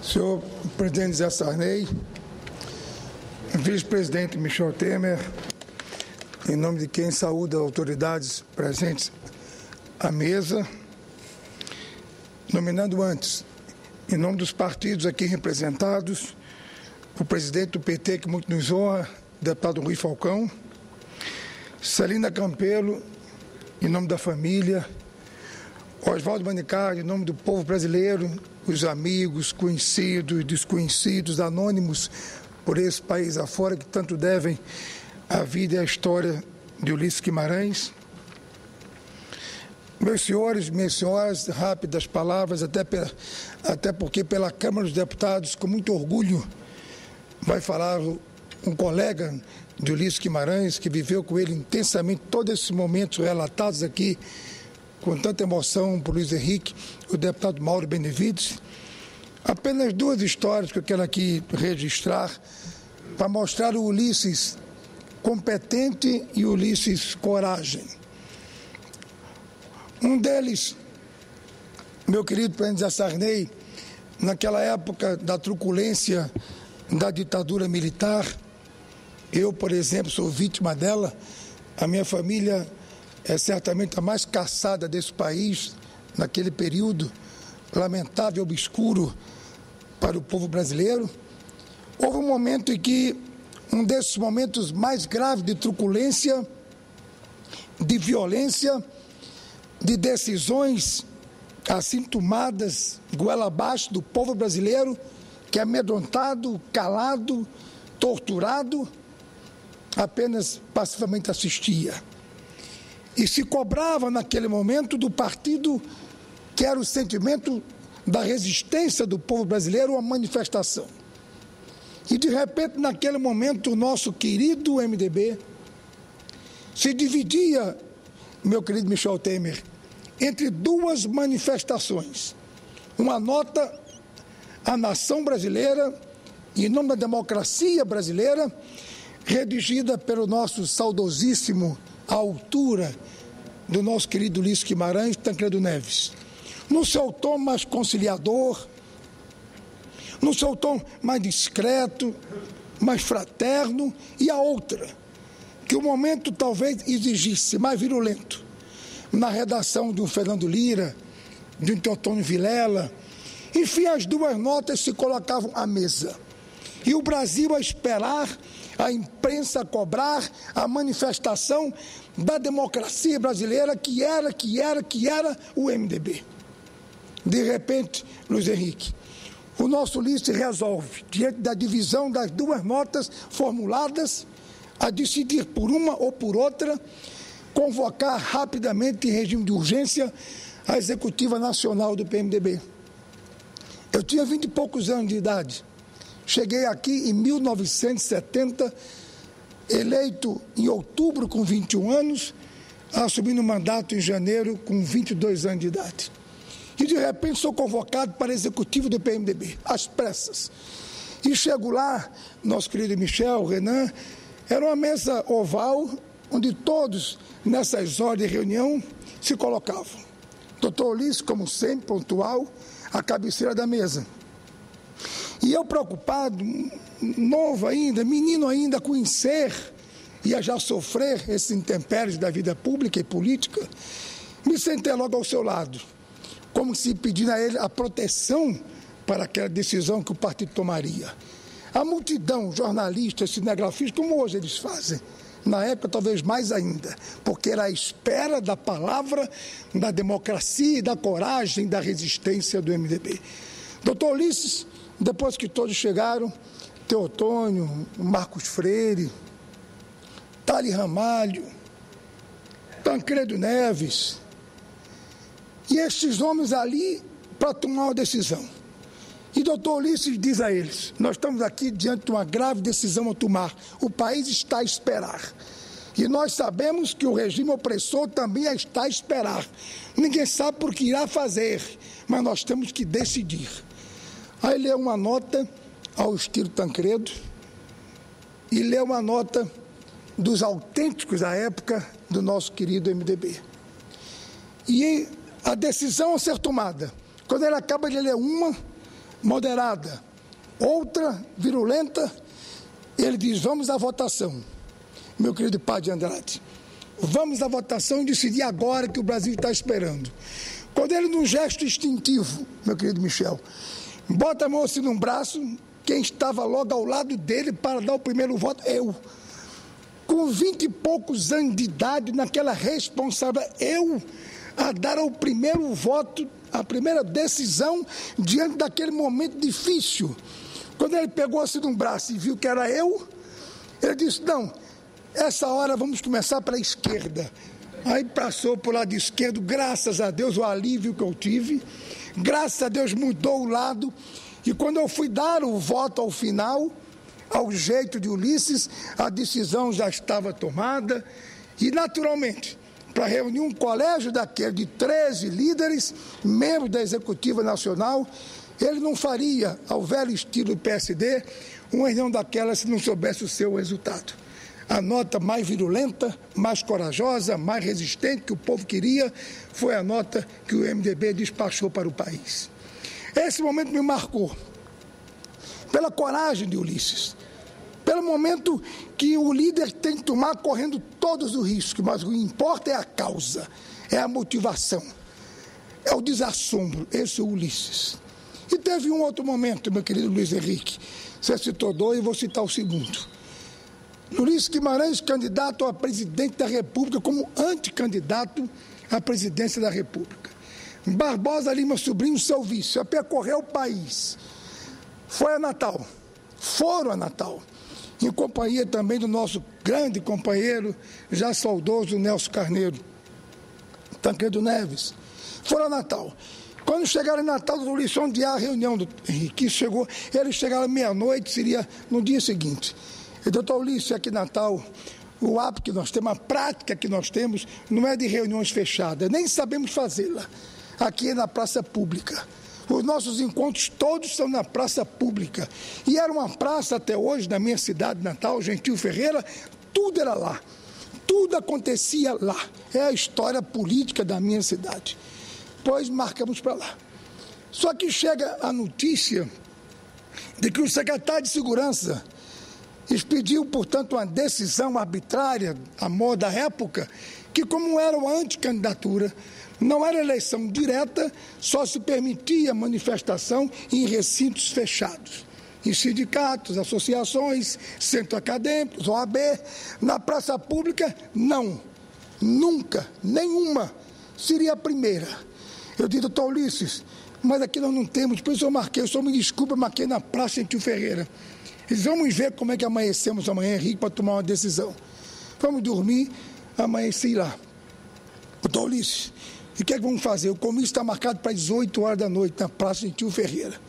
Senhor presidente Zé Sarney, vice-presidente Michel Temer, em nome de quem saúda autoridades presentes à mesa, nominando antes, em nome dos partidos aqui representados, o presidente do PT, que muito nos honra, deputado Rui Falcão, Celina Campelo, em nome da família, Oswaldo Manicard, em nome do povo brasileiro, os amigos, conhecidos, desconhecidos, anônimos por esse país afora, que tanto devem à vida e à história de Ulisses Guimarães. Meus senhores, minhas senhoras, rápidas palavras, até porque pela Câmara dos Deputados, com muito orgulho, vai falar um colega de Ulisses Guimarães, que viveu com ele intensamente todos esses momentos relatados aqui, com tanta emoção por Luiz Henrique, o deputado Mauro Benevides. Apenas duas histórias que eu quero aqui registrar para mostrar o Ulisses competente e o Ulisses coragem. Um deles, meu querido presidente Zé Sarney, naquela época da truculência da ditadura militar, eu, por exemplo, sou vítima dela, a minha família é certamente a mais caçada desse país, naquele período lamentável e obscuro para o povo brasileiro. Houve um momento em que, um desses momentos mais graves de truculência, de violência, de decisões assim tomadas, goela abaixo do povo brasileiro, que é amedrontado, calado, torturado, apenas passivamente assistia. E se cobrava naquele momento do partido que era o sentimento da resistência do povo brasileiro à manifestação. E de repente, naquele momento, o nosso querido MDB se dividia, meu querido Michel Temer, entre duas manifestações. Uma nota à nação brasileira, em nome da democracia brasileira, redigida pelo nosso saudosíssimo, à altura do nosso querido Ulisses Guimarães, Tancredo Neves, no seu tom mais conciliador, no seu tom mais discreto, mais fraterno, e a outra, que o momento talvez exigisse, mais virulento, na redação de um Fernando Lira, de um Teotônio Vilela. Enfim, as duas notas se colocavam à mesa. E o Brasil a esperar, a imprensa a cobrar, a manifestação da democracia brasileira, que era o MDB. De repente, Luiz Henrique, o nosso Ulisses resolve, diante da divisão das duas notas formuladas, a decidir por uma ou por outra, convocar rapidamente, em regime de urgência, a Executiva Nacional do PMDB. Eu tinha 20 e poucos anos de idade. Cheguei aqui em 1970, eleito em outubro com 21 anos, assumindo o mandato em janeiro com 22 anos de idade. E de repente sou convocado para a executiva do PMDB, às pressas. E chego lá, nosso querido Michel, Renan, era uma mesa oval, onde todos, nessas horas de reunião, se colocavam. Doutor Ulisses, como sempre, pontual, à cabeceira da mesa. E eu preocupado, novo ainda, menino ainda, a conhecer e a já sofrer esses intempéries da vida pública e política, me sentei logo ao seu lado, como se pedindo a ele a proteção para aquela decisão que o partido tomaria. A multidão, jornalistas, cinegrafistas, como hoje eles fazem, na época talvez mais ainda, porque era a espera da palavra, da democracia e da coragem, da resistência do MDB. Doutor Ulisses, depois que todos chegaram, Teotônio, Marcos Freire, Tali Ramalho, Tancredo Neves, e estes homens ali para tomar uma decisão. E doutor Ulisses diz a eles: nós estamos aqui diante de uma grave decisão a tomar, o país está a esperar. E nós sabemos que o regime opressor também está a esperar. Ninguém sabe por que irá fazer, mas nós temos que decidir. Aí leu uma nota ao estilo Tancredo e leu uma nota dos autênticos da época do nosso querido MDB. E a decisão a ser tomada, quando ele acaba de ler uma, moderada, outra virulenta. Ele diz, vamos à votação. Meu querido Padre Andrade, vamos à votação e decidir agora que o Brasil está esperando. Quando ele, num gesto instintivo, meu querido Michel, bota a mão assim num braço, quem estava logo ao lado dele para dar o primeiro voto, eu. Com 20 e poucos anos de idade, naquela responsabilidade, eu a dar o primeiro voto, a primeira decisão, diante daquele momento difícil. Quando ele pegou assim num braço e viu que era eu, ele disse, não, essa hora vamos começar pela esquerda. Aí passou para o lado esquerdo, graças a Deus, o alívio que eu tive, graças a Deus mudou o lado, e quando eu fui dar o voto ao final, ao jeito de Ulisses, a decisão já estava tomada, e naturalmente, para reunir um colégio daquele de 13 líderes, membros da Executiva Nacional, ele não faria, ao velho estilo do PSD, uma reunião daquela se não soubesse o seu resultado. A nota mais virulenta, mais corajosa, mais resistente que o povo queria, foi a nota que o MDB despachou para o país. Esse momento me marcou, pela coragem de Ulisses, pelo momento que o líder tem que tomar correndo todos os riscos, mas o que importa é a causa, é a motivação, é o desassombro, esse é o Ulisses. E teve um outro momento, meu querido Luiz Henrique, você citou dois, eu vou citar o segundo. Ulisses Guimarães, candidato a presidente da República, como anticandidato à presidência da República. Barbosa Lima Sobrinho, seu vice, a percorrer o país. Foi a Natal, foram a Natal, em companhia também do nosso grande companheiro, já saudoso Nelson Carneiro, Tancredo Neves. Foram a Natal. Quando chegaram em Natal, o Ulisses, onde há a reunião do Henrique, eles chegaram meia-noite, seria no dia seguinte. E, doutor Ulisses, aqui em Natal, o hábito que nós temos, a prática que nós temos, não é de reuniões fechadas, nem sabemos fazê-la. Aqui é na praça pública. Os nossos encontros todos são na praça pública. E era uma praça até hoje, na minha cidade natal, Gentil Ferreira, tudo era lá. Tudo acontecia lá. É a história política da minha cidade. Pois marcamos para lá. Só que chega a notícia de que o secretário de Segurança expediu, portanto, uma decisão arbitrária, à moda da época, que como era uma anticandidatura, não era eleição direta, só se permitia manifestação em recintos fechados. Em sindicatos, associações, centros acadêmicos, OAB, na praça pública, não. Nunca, nenhuma, seria a primeira. Eu disse, doutor Ulisses, mas aqui nós não temos, depois eu marquei, o senhor me desculpa, eu marquei na praça Gentil Ferreira. Eles vamos ver como é que amanhecemos amanhã, Henrique, para tomar uma decisão. Vamos dormir, amanheci lá. Doutor Ulisses, e o que é que vamos fazer? O comício está marcado para 18 horas da noite, na praça Gentil Ferreira.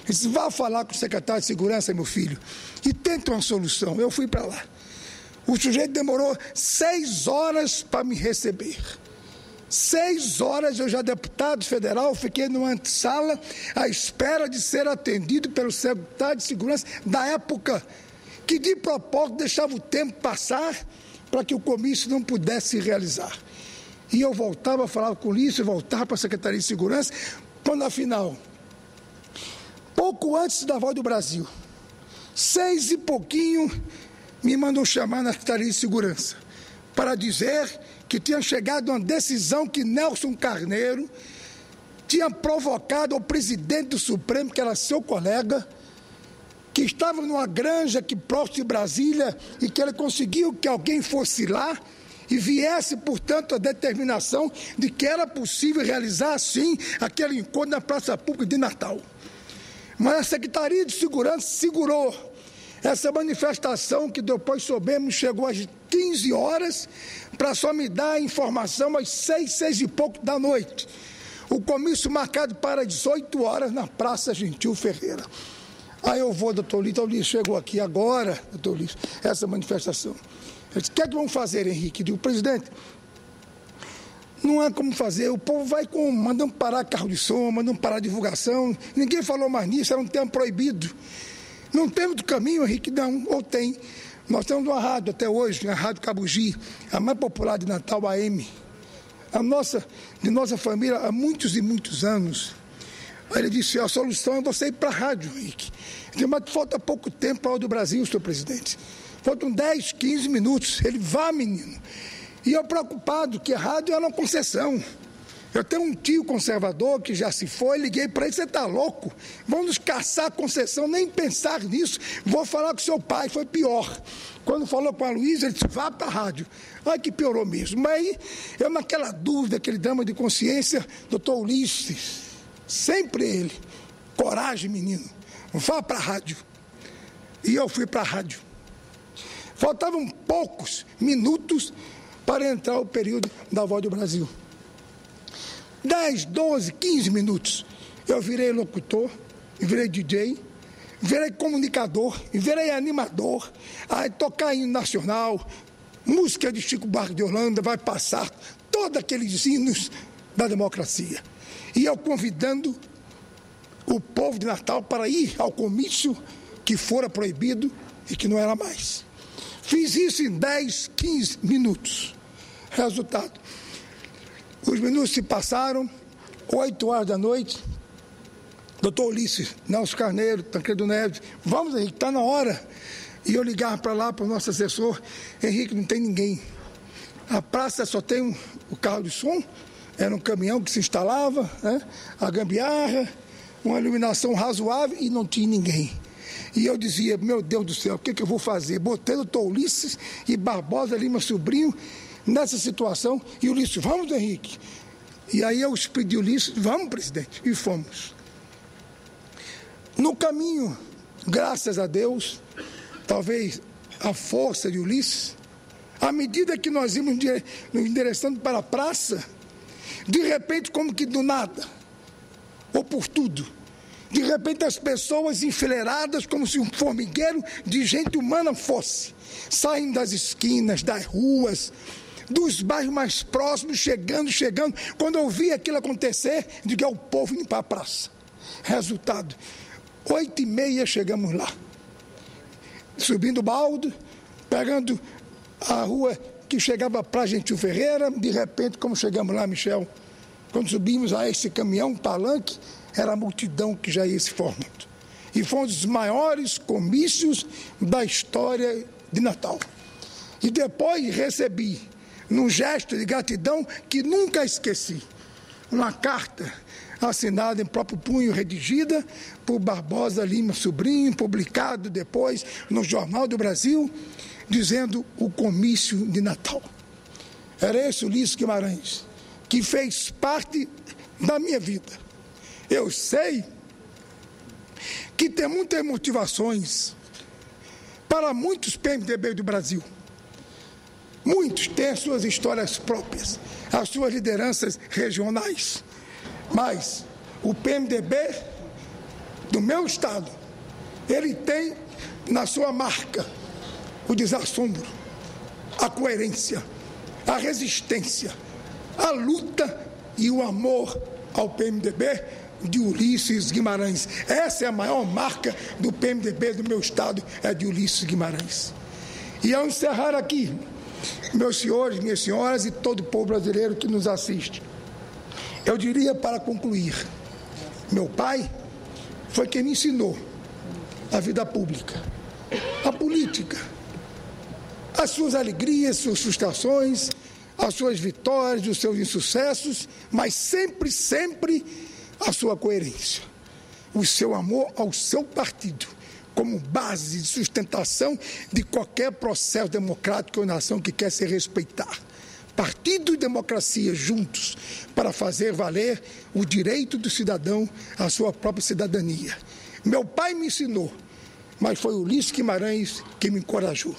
Ele disse, vá falar com o secretário de Segurança, meu filho, e tente uma solução. Eu fui para lá. O sujeito demorou 6 horas para me receber. 6 horas, eu já deputado federal, fiquei numa antessala à espera de ser atendido pelo secretário de Segurança da época, que de propósito deixava o tempo passar para que o comício não pudesse se realizar. E eu voltava a falar com isso, voltava para a Secretaria de Segurança, quando afinal, pouco antes da Voz do Brasil, 6 e pouquinho, me mandou chamar na Secretaria de Segurança para dizer que tinha chegado uma decisão que Nelson Carneiro tinha provocado ao presidente do Supremo, que era seu colega, que estava numa granja aqui próximo de Brasília e que ele conseguiu que alguém fosse lá e viesse, portanto, a determinação de que era possível realizar, sim, aquele encontro na Praça Pública de Natal. Mas a Secretaria de Segurança segurou essa manifestação, que depois soubemos chegou às 15 horas, para só me dar a informação às 6 e pouco da noite. O comício marcado para 18 horas na Praça Gentil Ferreira. Aí eu vou, doutor Ulisses, chegou aqui agora, doutor Ulisses, essa manifestação. Eu disse, o que é que vamos fazer, Henrique? Eu digo, presidente, não há como fazer, o povo vai mandando parar carro de som, mandando parar divulgação, ninguém falou mais nisso, era um tema proibido. Não temos do caminho, Henrique, não, ou tem. Nós temos uma rádio até hoje, a Rádio Cabugi, a mais popular de Natal, a AM. De nossa família, há muitos e muitos anos, Aí ele disse, a solução é você ir para a rádio, Henrique. Eu disse, mas falta pouco tempo para o do Brasil, senhor presidente. Faltam 10, 15 minutos. Ele, vá, menino. E eu preocupado, que a rádio era uma concessão. Eu tenho um tio conservador que já se foi, liguei para ele, você está louco? Vão nos caçar a concessão, nem pensar nisso. Vou falar com seu pai, foi pior. Quando falou com a Luísa, ele disse, vá para a rádio. Ai, que piorou mesmo. Mas aí, eu naquela dúvida, aquele drama de consciência, doutor Ulisses, sempre ele, coragem, menino, vá para a rádio. E eu fui para a rádio. Faltavam poucos minutos para entrar o período da Voz do Brasil. 10, 12, 15 minutos, eu virei locutor, virei DJ, virei comunicador, virei animador, aí tocar hino nacional, música de Chico Buarque de Holanda, vai passar todos aqueles hinos da democracia. E eu convidando o povo de Natal para ir ao comício que fora proibido e que não era mais. Fiz isso em 10, 15 minutos. Resultado, os minutos se passaram, 8 horas da noite, doutor Ulisses, Nelson Carneiro, Tancredo Neves, vamos, Henrique, está na hora. E eu ligava para lá, para o nosso assessor, Henrique, não tem ninguém. A praça só tem o carro de som, era um caminhão que se instalava, né? A gambiarra, uma iluminação razoável e não tinha ninguém. E eu dizia, meu Deus do céu, o que eu vou fazer? Botei o doutor Ulisses e Barbosa Lima Sobrinho nessa situação, e o Ulisses, vamos, Henrique. E aí eu pedi o Ulisses, vamos, presidente, e fomos. No caminho, graças a Deus, talvez a força de Ulisses, à medida que nós íamos nos endereçando para a praça, de repente, como que do nada, ou por tudo, de repente as pessoas enfileiradas, como se um formigueiro de gente humana fosse, saindo das esquinas, das ruas, dos bairros mais próximos, chegando. Quando eu vi aquilo acontecer, digo, é o povo indo para a praça. Resultado, 8h30 chegamos lá. Subindo o baldo, pegando a rua que chegava para Gentil Ferreira, de repente, como chegamos lá, Michel, quando subimos a esse caminhão, palanque, era a multidão que já ia se formando. E foi um dos maiores comícios da história de Natal. E depois recebi, num gesto de gratidão que nunca esqueci, uma carta assinada em próprio punho, redigida por Barbosa Lima Sobrinho, publicado depois no Jornal do Brasil, dizendo o comício de Natal. Era esse Ulisses Guimarães, que fez parte da minha vida. Eu sei que tem muitas motivações para muitos PMDB do Brasil. Muitos têm as suas histórias próprias, as suas lideranças regionais. Mas o PMDB do meu estado, ele tem na sua marca o desassombro, a coerência, a resistência, a luta e o amor ao PMDB de Ulisses Guimarães. Essa é a maior marca do PMDB do meu estado, é de Ulisses Guimarães. E ao encerrar aqui, meus senhores, minhas senhoras e todo o povo brasileiro que nos assiste, eu diria para concluir, meu pai foi quem me ensinou a vida pública, a política, as suas alegrias, suas frustrações, as suas vitórias, os seus insucessos, mas sempre, sempre a sua coerência, o seu amor ao seu partido, como base de sustentação de qualquer processo democrático ou nação que quer se respeitar. Partido e democracia juntos para fazer valer o direito do cidadão à sua própria cidadania. Meu pai me ensinou, mas foi Ulisses Guimarães que me encorajou.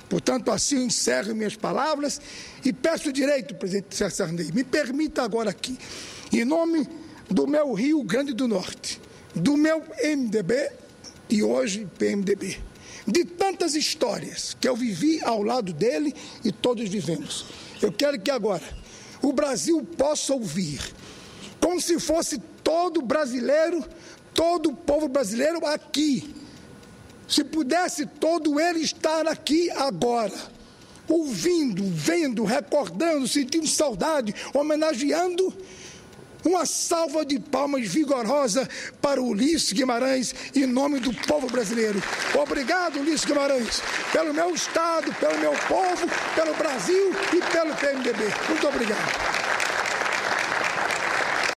Portanto, assim eu encerro minhas palavras e peço o direito, presidente Sérgio Sarney, me permita agora aqui, em nome do meu Rio Grande do Norte, do meu MDB e hoje PMDB, de tantas histórias que eu vivi ao lado dele e todos vivemos. Eu quero que agora o Brasil possa ouvir, como se fosse todo brasileiro, todo o povo brasileiro aqui. Se pudesse todo ele estar aqui agora, ouvindo, vendo, recordando, sentindo saudade, homenageando Uma salva de palmas vigorosa para o Ulisses Guimarães, em nome do povo brasileiro. Obrigado, Ulisses Guimarães, pelo meu Estado, pelo meu povo, pelo Brasil e pelo PMDB. Muito obrigado.